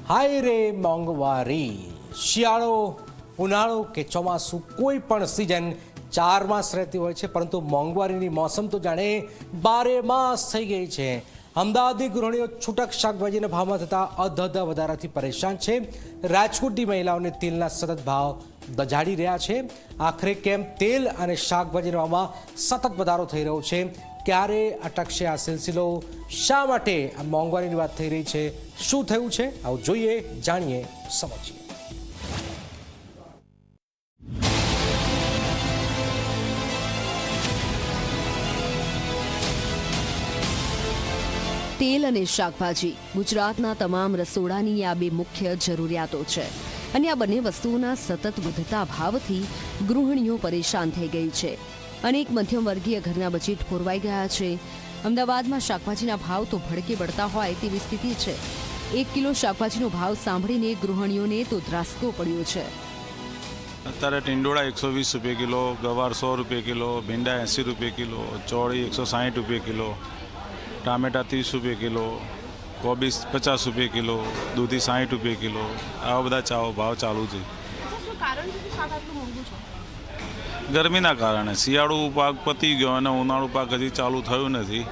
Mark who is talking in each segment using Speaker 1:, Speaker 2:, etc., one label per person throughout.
Speaker 1: હાય રે મોંઘવારી। શિયાળો, ઉનાળો કે ચોમાસું કોઈ પણ સિઝન 4 માસ રહેતી હોય છે, પરંતુ મોંઘવારીની મોસમ તો જાણે 12 માસ થઈ ગઈ છે। અમદાવાદની ગૃહિણીઓ છૂટક શાકભાજીના ભાવમાં થતા અધધ વધારાથી પરેશાન છે। રાજકોટની મહિલાઓને તેલના સતત ભાવ દજાડી રહ્યા છે। આખરે કેમ તેલ અને શાકભાજીના ભાવમાં સતત વધારો થઈ રહ્યો છે? ક્યારે અટકશે આ સિલસિલો? શા માટે આ મોંઘવારીની વાત થઈ રહી છે? શું થયું છે? આવું જોઈએ, જાણીએ, સમજીએ।
Speaker 2: તેલ અને શાકભાજી ગુજરાતના તમામ રસોડાની આ બે મુખ્ય જરૂરિયાતો છે, અને આ બંને વસ્તુઓના સતત વધતા ભાવથી ગૃહિણીઓ પરેશાન થઈ ગઈ છે। અનેક મધ્યમ વર્ગીય ઘરના બજેટ ખોરવાઈ ગયા છે। અમદાવાદમાં શાકભાજીના ભાવ તો ભડકે પડતા હોય તેવી સ્થિતિ છે। 1 કિલો શાકભાજીનો ભાવ સાંભળીને ગૃહિણીઓને તો ધ્રાસકો પડ્યો છે।
Speaker 3: અત્યારે ટીંડોળા 120 રૂપિયા કિલો, ગવાર 100 રૂપિયા કિલો, ભીંડા 80 રૂપિયા કિલો, ચોળી 160 રૂપિયા કિલો, ટામેટા 30 રૂપિયા કિલો, કોબીજ 50 રૂપિયા કિલો, દૂધી 60 રૂપિયા કિલો, આવા બધા ભાવ ચાલુ છે। ગરમીના કારણે શિયાળુ પાક પતી ગયો અને ઉનાળુ પાક હજી ચાલુ થયું નથી,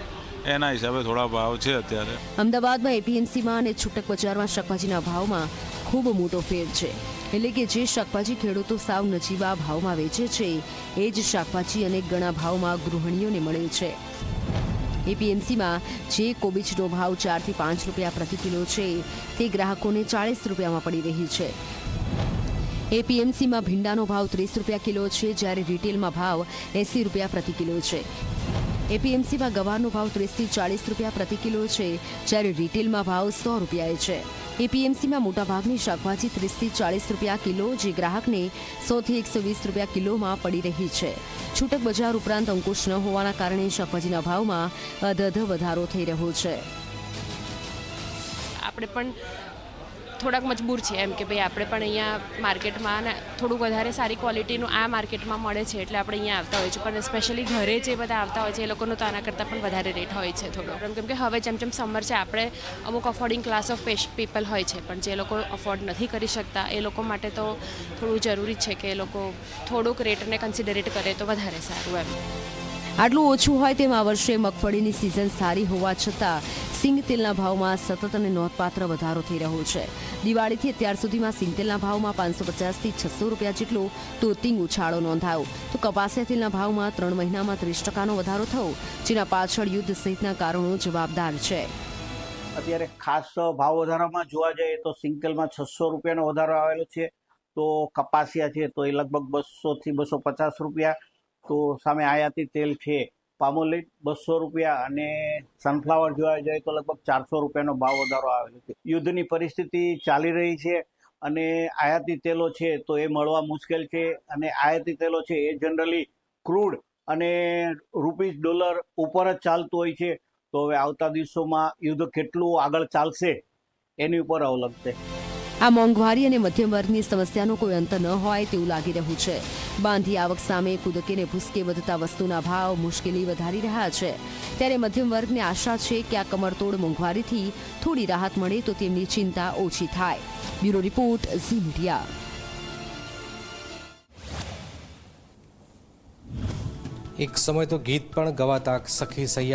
Speaker 3: એના હિસાબે થોડા ભાવ છે અત્યારે।
Speaker 2: અમદાવાદમાં એપીએમસીમાં અને છૂટક બજારમાં શાકભાજીના ભાવમાં ખૂબ મોટો ફેર છે। એટલે કે જે શાકભાજી ખેડૂતો સાવ નજીવા ભાવમાં વેચે છે, એ જ શાકભાજી અનેક ગણા ભાવમાં ગૃહિણીઓને મળે છે। એપીએમસીમાં જે કોબીજનો ભાવ 4 થી 5 રૂપિયા પ્રતિ કિલો છે, તે ગ્રાહકોને 40 રૂપિયામાં પડી રહી છે। એપીએમસીમાં ભીંડાનો ભાવ 30 રૂપિયા કિલો છે, જ્યારે રિટેલમાં ભાવ 80 રૂપિયા પ્રતિ કિલો છે। એપીએમસીમાં ગવારનો ભાવ 30 થી 40 રૂપિયા પ્રતિ કિલો છે, જ્યારે રિટેલમાં ભાવ 100 રૂપિયાએ છે। એપીએમસીમાં મોટાભાગની શાકભાજી 30 થી 40 રૂપિયા કિલો, જે ગ્રાહકને 100 થી 120 રૂપિયા કિલોમાં પડી રહી છે। છૂટક બજાર ઉપરાંત અંકુશ ન હોવાના કારણે શાકભાજીના ભાવમાં અધધ વધારો થઈ રહ્યો છે।
Speaker 4: આપણે પણ થોડાક મજબૂર છે એમ કે ભાઈ આપણે પણ અહીંયા માર્કેટમાં થોડું વધારે સારી ક્વોલિટીનું આ માર્કેટમાં મળે છે, એટલે આપણે અહીંયા આવતા હોય છે। પણ સ્પેશિયલી ઘરે જે બધા આવતા હોય છે, એ લોકોનો તો આના કરતાં પણ વધારે રેટ હોય છે થોડો, કેમ કે હવે જેમ જેમ સમર છે, આપણે અમુક અફોર્ડિંગ ક્લાસ ઓફ પીપલ હોય છે, પણ જે લોકો અફોર્ડ નથી કરી શકતા એ લોકો માટે તો થોડું જરૂરી છે કે એ લોકો થોડુંક રેટને કન્સિડરેટ કરે તો વધારે સારું એમ।
Speaker 2: આટલું ઓછું હોય તેમ આ વર્ષે મગફળીની સિઝન સારી હોવા છતાં સિંગ તેલના ભાવમાં સતત અને નોંધપાત્ર વધારો થઈ રહ્યો છે। દિવાળીથી અત્યાર સુધીમાં સિંગ તેલના ભાવમાં 550 થી 600 રૂપિયા જેટલો તોતિંગ ઉછાળો નોંધાયો, તો કપાસિયા તેલના ભાવમાં 3 મહિનામાં 30% વધારો થયો, જેના પાછળ યુદ્ધ સહિતના કારણો જવાબદાર છે।
Speaker 5: અત્યારે ખાસ ભાવ વધારામાં જોવા જઈએ તો સિંગ તેલમાં 600 રૂપિયાનો વધારો આવેલો છે, તો કપાસિયા છે તો એ લગભગ 200 થી 250 રૂપિયા, તો સામે આયાતી તેલ છે પામોલીન 200 રૂપિયા, અને સનફ્લાવર જોવા જઈએ તો લગભગ 400 રૂપિયાનો ભાવ વધારો આવેલો છે। યુદ્ધની પરિસ્થિતિ ચાલી રહી છે અને આયાતી તેલો છે તો એ મળવા મુશ્કેલ છે, અને આયાતી તેલો છે એ જનરલી ક્રૂડ અને રૂપીસ ડોલર ઉપર જ ચાલતું હોય છે। તો હવે આવતા દિવસોમાં યુદ્ધ કેટલું આગળ ચાલશે એની ઉપર અવલંબશે।
Speaker 2: આ મોંઘવારી અને મધ્યમ વર્ગની સમસ્યાનો કોઈ અંત ન હોય તેવું લાગી રહ્યું છે। બાંધી આવક સામે કૂદકે ને ભૂસકે વધતા વસ્તુના ભાવ મુશ્કેલી વધારી રહ્યા છે, ત્યારે મધ્યમ વર્ગને આશા છે કે આ કમરતોડ મોંઘવારીથી થોડી રાહત મળે તો તેમની ચિંતા ઓછી થાય। Bureau report, Zee media.
Speaker 1: એક સમય તો ગીત પણ ગવાતા સખી સૈયા